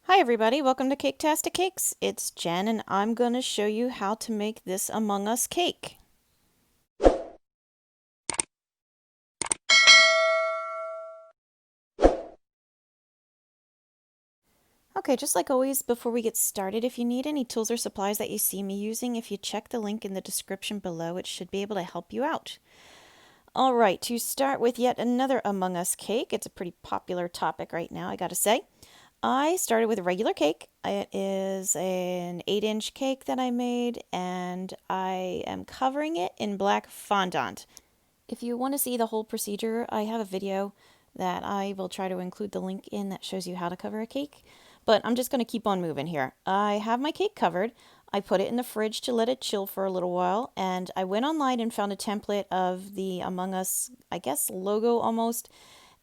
Hi everybody, welcome to Caketastic Cakes. It's Jen and I'm going to show you how to make this Among Us cake. Okay, just like always, before we get started, if you need any tools or supplies that you see me using, if you check the link in the description below, it should be able to help you out. Alright, to start with yet another Among Us cake, it's a pretty popular topic right now, I gotta say. I started with a regular cake. It is an 8-inch cake that I made, and I am covering it in black fondant. If you want to see the whole procedure, I have a video that I will try to include the link in that shows you how to cover a cake. But I'm just going to keep on moving here. I have my cake covered. I put it in the fridge to let it chill for a little while, and I went online and found a template of the Among Us, I guess, logo almost,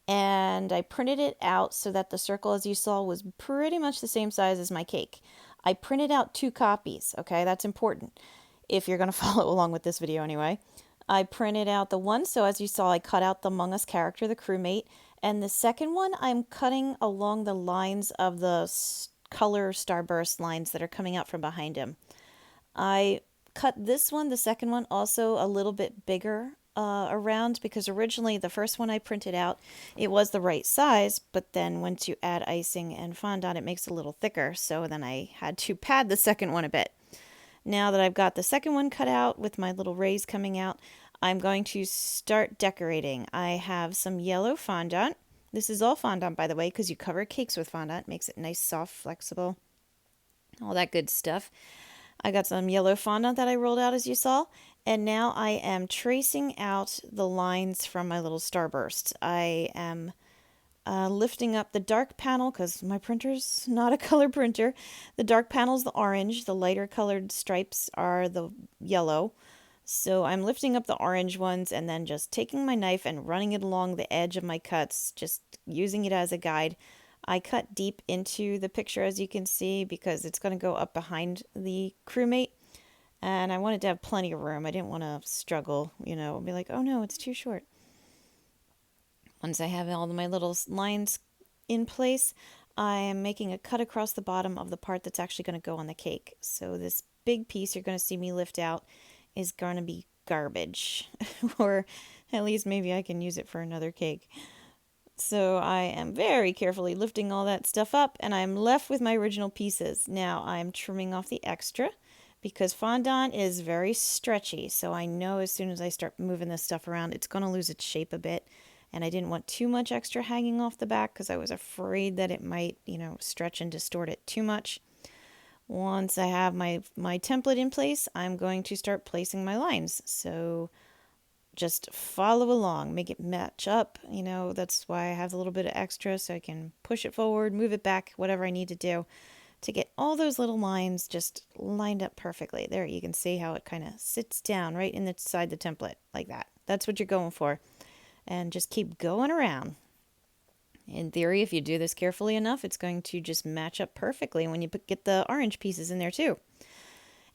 and I printed it out so that the circle, as you saw, was pretty much the same size as my cake. I printed out 2 copies, okay? That's important if you're going to follow along with this video anyway. I printed out the one, so as you saw, I cut out the Among Us character, the crewmate, and the second one I'm cutting along the lines of the color starburst lines that are coming out from behind him. I cut this one, the second one, also a little bit bigger around because originally the first one I printed out, it was the right size, but then once you add icing and fondant, it makes it a little thicker, so then I had to pad the second one a bit. Now that I've got the second one cut out with my little rays coming out, I'm going to start decorating. I have some yellow fondant. This is all fondant, by the way, because you cover cakes with fondant. It makes it nice, soft, flexible, all that good stuff. I got some yellow fondant that I rolled out, as you saw, and now I am tracing out the lines from my little starbursts. I am lifting up the dark panel because my printer's not a color printer. The dark panel's the orange, the lighter colored stripes are the yellow. So I'm lifting up the orange ones and then just taking my knife and running it along the edge of my cuts, just using it as a guide. I cut deep into the picture, as you can see, because it's going to go up behind the crewmate. And I wanted to have plenty of room. I didn't want to struggle, and be like, oh no, it's too short. Once I have all of my little lines in place, I am making a cut across the bottom of the part that's actually going to go on the cake. So this big piece you're going to see me lift out is going to be garbage. Or at least maybe I can use it for another cake. So I am very carefully lifting all that stuff up, and I'm left with my original pieces. Now I'm trimming off the extra because fondant is very stretchy, so I know as soon as I start moving this stuff around, it's going to lose its shape a bit. And I didn't want too much extra hanging off the back because I was afraid that it might, stretch and distort it too much. Once I have my template in place, I'm going to start placing my lines. So just follow along, make it match up. That's why I have a little bit of extra so I can push it forward, move it back, whatever I need to do to get all those little lines just lined up perfectly. There, you can see how it kind of sits down right inside the template like that. That's what you're going for. And just keep going around. In theory, if you do this carefully enough, it's going to just match up perfectly when you get the orange pieces in there too.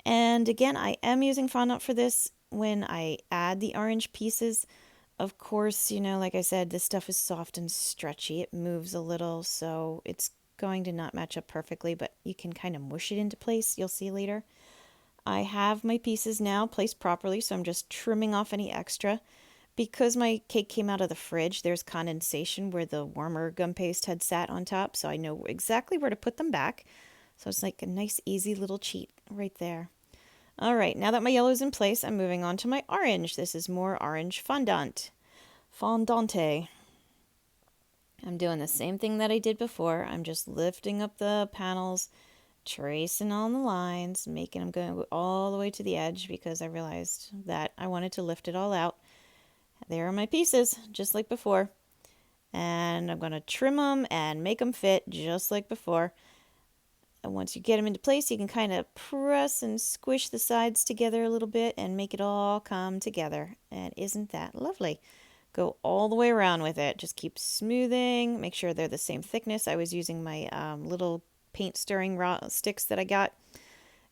And again, I am using fondant for this when I add the orange pieces. Of course, like I said, this stuff is soft and stretchy. It moves a little, so it's going to not match up perfectly, but you can kind of mush it into place. You'll see later. I have my pieces now placed properly, so I'm just trimming off any extra. Because my cake came out of the fridge, there's condensation where the warmer gum paste had sat on top, so I know exactly where to put them back. So it's like a nice, easy little cheat right there. All right, now that my yellow is in place, I'm moving on to my orange. This is more orange fondant. Fondante. I'm doing the same thing that I did before. I'm just lifting up the panels, tracing on the lines, making them go all the way to the edge because I realized that I wanted to lift it all out. There are my pieces, just like before. And I'm going to trim them and make them fit just like before. And once you get them into place, you can kind of press and squish the sides together a little bit and make it all come together. And isn't that lovely? Go all the way around with it. Just keep smoothing. Make sure they're the same thickness. I was using my little paint stirring sticks that I got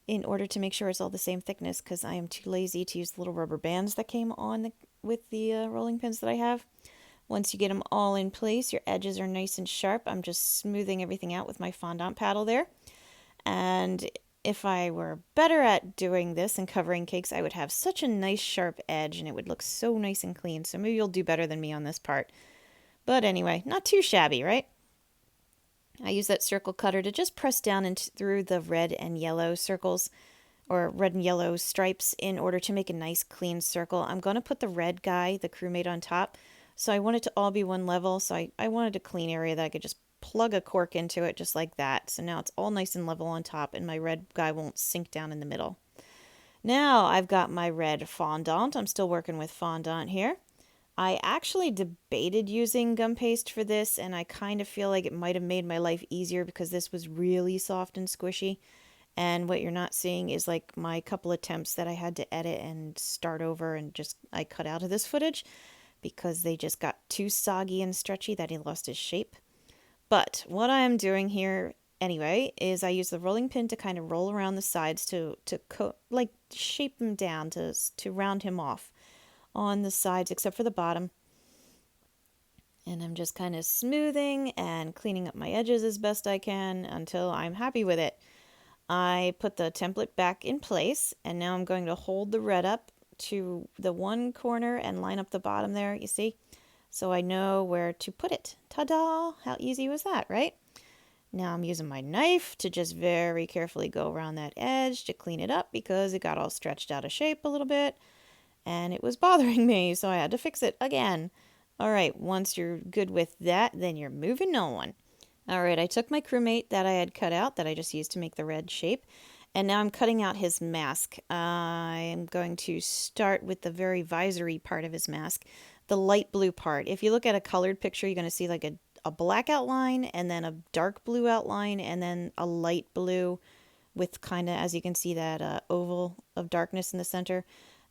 in order to make sure it's all the same thickness because I am too lazy to use the little rubber bands that came on with the rolling pins that I have. Once you get them all in place, your edges are nice and sharp. I'm just smoothing everything out with my fondant paddle there. And if I were better at doing this and covering cakes, I would have such a nice sharp edge and it would look so nice and clean. So maybe you'll do better than me on this part. But anyway, not too shabby, right? I use that circle cutter to just press down into through the red and yellow circles or red and yellow stripes in order to make a nice clean circle. I'm going to put the red guy, the crewmate, on top. So I want it to all be one level. So I wanted a clean area that I could just plug a cork into it just like that. So now it's all nice and level on top and my red guy won't sink down in the middle. Now I've got my red fondant. I'm still working with fondant here. I actually debated using gum paste for this, and I kind of feel like it might have made my life easier because this was really soft and squishy. And what you're not seeing is like my couple attempts that I had to edit and start over and just I cut out of this footage because they just got too soggy and stretchy that he lost his shape. But what I am doing here anyway is I use the rolling pin to kind of roll around the sides to like shape him down to round him off on the sides except for the bottom. And I'm just kind of smoothing and cleaning up my edges as best I can until I'm happy with it. I put the template back in place and now I'm going to hold the red up to the one corner and line up the bottom there, you see? So I know where to put it. Ta-da! How easy was that, right? Now I'm using my knife to just very carefully go around that edge to clean it up because it got all stretched out of shape a little bit. And it was bothering me, so I had to fix it again. All right, once you're good with that, then you're moving on. All right, I took my crewmate that I had cut out that I just used to make the red shape, and now I'm cutting out his mask. I am going to start with the very visory part of his mask, the light blue part. If you look at a colored picture, you're going to see like a black outline and then a dark blue outline and then a light blue with kind of, as you can see, that oval of darkness in the center.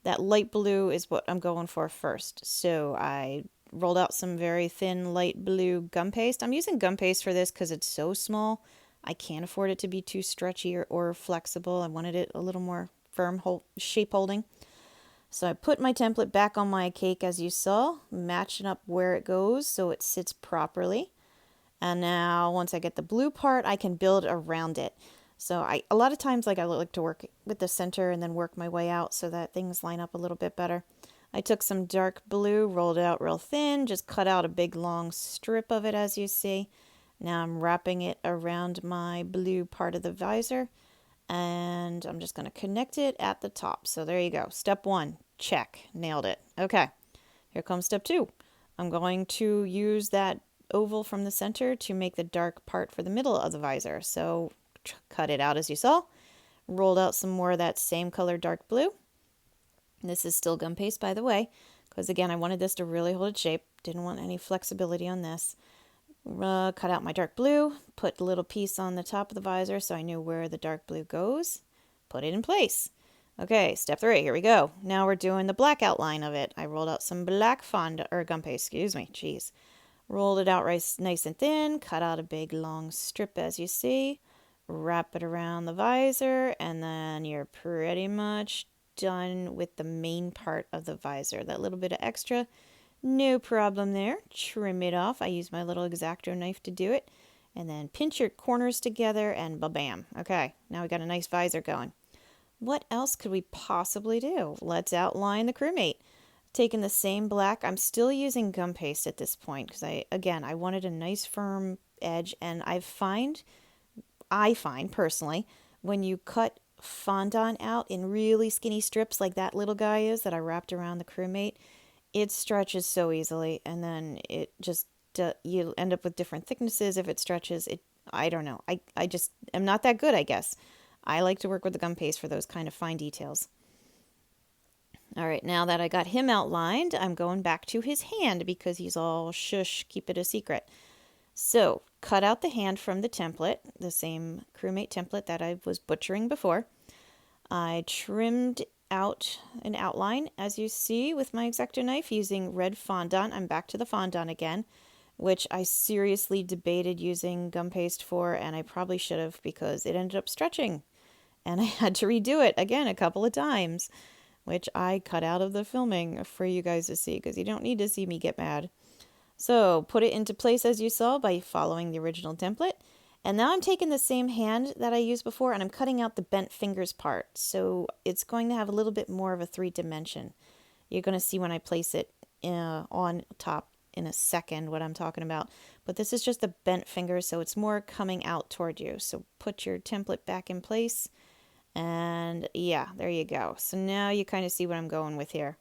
That light blue is what I'm going for first. So I rolled out some very thin light blue gum paste. I'm using gum paste for this because it's so small. I can't afford it to be too stretchy or flexible. I wanted it a little more firm shape holding. So I put my template back on my cake as you saw, matching up where it goes so it sits properly. And now once I get the blue part, I can build around it. So a lot of times I like to work with the center and then work my way out so that things line up a little bit better. I took some dark blue, rolled it out real thin, just cut out a big long strip of it as you see. Now I'm wrapping it around my blue part of the visor and I'm just going to connect it at the top. So there you go. Step 1, check, nailed it. Okay, here comes step 2. I'm going to use that oval from the center to make the dark part for the middle of the visor. So cut it out as you saw, rolled out some more of that same color dark blue. This is still gum paste, by the way, because again I wanted this to really hold its shape, didn't want any flexibility on this. Cut out my dark blue, put a little piece on the top of the visor so I knew where the dark blue goes, put it in place. Okay, step 3, here we go. Now we're doing the black outline of it. I rolled out some black fondant or gum paste, jeez. Rolled it out nice and thin, cut out a big long strip as you see. Wrap it around the visor, and then you're pretty much done with the main part of the visor. That little bit of extra, no problem there. Trim it off. I use my little X-Acto knife to do it. And then pinch your corners together and ba-bam. Okay, now we got a nice visor going. What else could we possibly do? Let's outline the crewmate. Taking the same black, I'm still using gum paste at this point because I wanted a nice firm edge, and I find personally, when you cut fondant out in really skinny strips like that little guy is that I wrapped around the crewmate, it stretches so easily, and then it just you end up with different thicknesses if it stretches. I don't know. I just am not that good, I guess. I like to work with the gum paste for those kind of fine details. All right, now that I got him outlined, I'm going back to his hand because he's all shush, keep it a secret. So, cut out the hand from the template, the same Crewmate template that I was butchering before. I trimmed out an outline, as you see, with my X-Acto knife using red fondant. I'm back to the fondant again, which I seriously debated using gum paste for, and I probably should have because it ended up stretching. And I had to redo it again a couple of times, which I cut out of the filming for you guys to see because you don't need to see me get mad. So put it into place as you saw by following the original template. And now I'm taking the same hand that I used before and I'm cutting out the bent fingers part. So it's going to have a little bit more of a 3-dimension. You're going to see when I place it on top in a second what I'm talking about. But this is just the bent fingers, so it's more coming out toward you. So put your template back in place. And yeah, there you go. So now you kind of see what I'm going with here.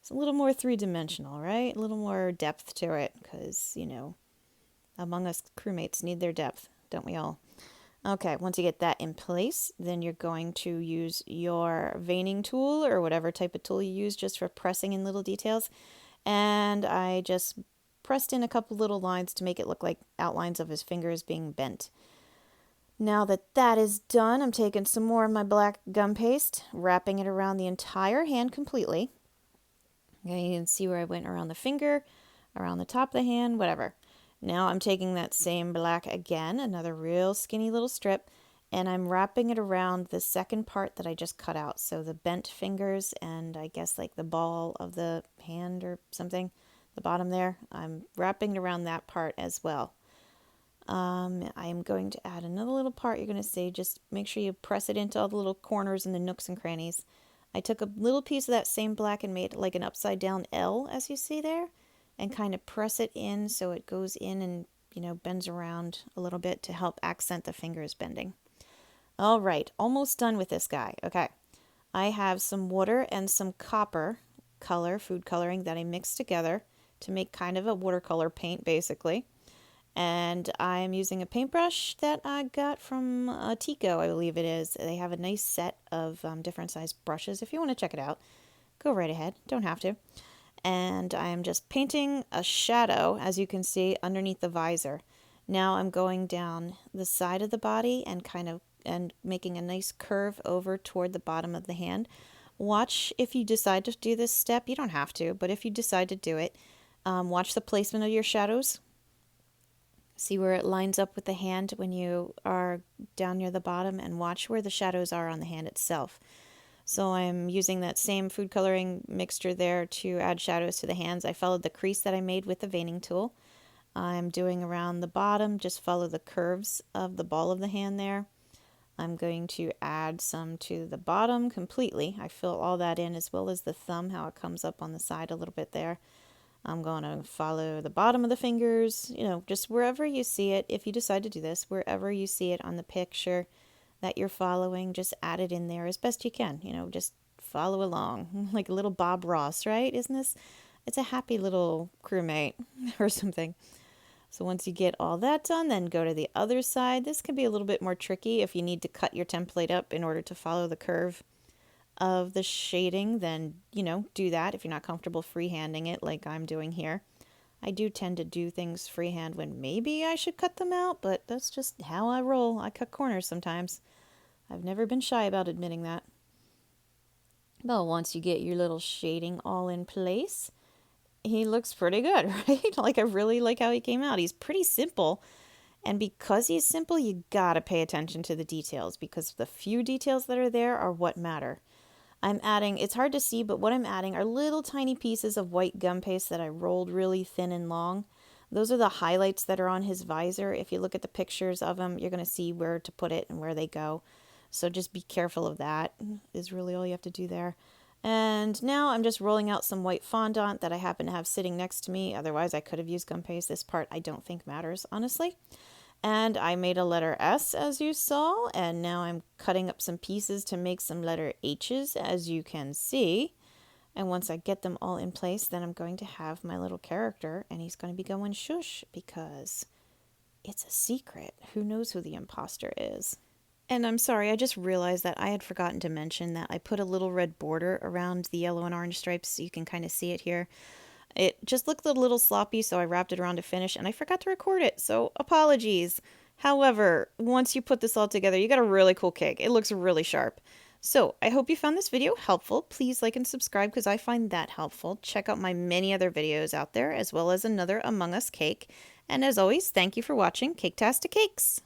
It's a little more 3-dimensional, right? A little more depth to it because, you know, Among Us crewmates need their depth, don't we all? Okay, once you get that in place, then you're going to use your veining tool or whatever type of tool you use just for pressing in little details. And I just pressed in a couple little lines to make it look like outlines of his fingers being bent. Now that that is done, I'm taking some more of my black gum paste, wrapping it around the entire hand completely. Okay, you can see where I went around the finger, around the top of the hand, whatever. Now I'm taking that same black again, another real skinny little strip, and I'm wrapping it around the second part that I just cut out. So the bent fingers and I guess like the ball of the hand or something, the bottom there, I'm wrapping it around that part as well. I'm going to add another little part. You're going to see, just make sure you press it into all the little corners and the nooks and crannies. I took a little piece of that same black and made like an upside down L, as you see there, and kind of press it in so it goes in and, you know, bends around a little bit to help accent the fingers bending. All right, almost done with this guy. Okay, I have some water and some copper color, food coloring, that I mixed together to make kind of a watercolor paint, basically. And I'm using a paintbrush that I got from Tico, I believe it is. They have a nice set of different size brushes. If you want to check it out, go right ahead. Don't have to. And I'm just painting a shadow, as you can see, underneath the visor. Now I'm going down the side of the body and and making a nice curve over toward the bottom of the hand. Watch if you decide to do this step. You don't have to, but if you decide to do it, watch the placement of your shadows. See where it lines up with the hand when you are down near the bottom, and watch where the shadows are on the hand itself. So I'm using that same food coloring mixture there to add shadows to the hands. I followed the crease that I made with the veining tool. I'm doing around the bottom, just follow the curves of the ball of the hand there. I'm going to add some to the bottom completely. I fill all that in, as well as the thumb, how it comes up on the side a little bit there. I'm going to follow the bottom of the fingers, you know, just wherever you see it. If you decide to do this, wherever you see it on the picture that you're following, just add it in there as best you can. You know, just follow along like a little Bob Ross, right? Isn't this? It's a happy little crewmate or something. So once you get all that done, then go to the other side. This can be a little bit more tricky if you need to cut your template up in order to follow the curve of the shading, then, you know, do that if you're not comfortable freehanding it like I'm doing here. I do tend to do things freehand when maybe I should cut them out, but that's just how I roll. I cut corners sometimes. I've never been shy about admitting that. But once you get your little shading all in place, he looks pretty good, right? Like, I really like how he came out. He's pretty simple. And because he's simple, you gotta pay attention to the details, because the few details that are there are what matter. I'm adding, it's hard to see, but what I'm adding are little tiny pieces of white gum paste that I rolled really thin and long. Those are the highlights that are on his visor. If you look at the pictures of him, you're going to see where to put it and where they go. So just be careful of that, is really all you have to do there. And now I'm just rolling out some white fondant that I happen to have sitting next to me. Otherwise, I could have used gum paste. This part I don't think matters, honestly. And I made a letter S, as you saw, and now I'm cutting up some pieces to make some letter H's, as you can see. And once I get them all in place, then I'm going to have my little character, and he's going to be going shush, because it's a secret. Who knows who the imposter is? And I'm sorry, I just realized that I had forgotten to mention that I put a little red border around the yellow and orange stripes, so you can kind of see it here. It just looked a little sloppy, so I wrapped it around to finish, and I forgot to record it, so apologies. However, once you put this all together, you got a really cool cake. It looks really sharp. So, I hope you found this video helpful. Please like and subscribe because I find that helpful. Check out my many other videos out there, as well as another Among Us cake. And as always, thank you for watching Caketastic Cakes.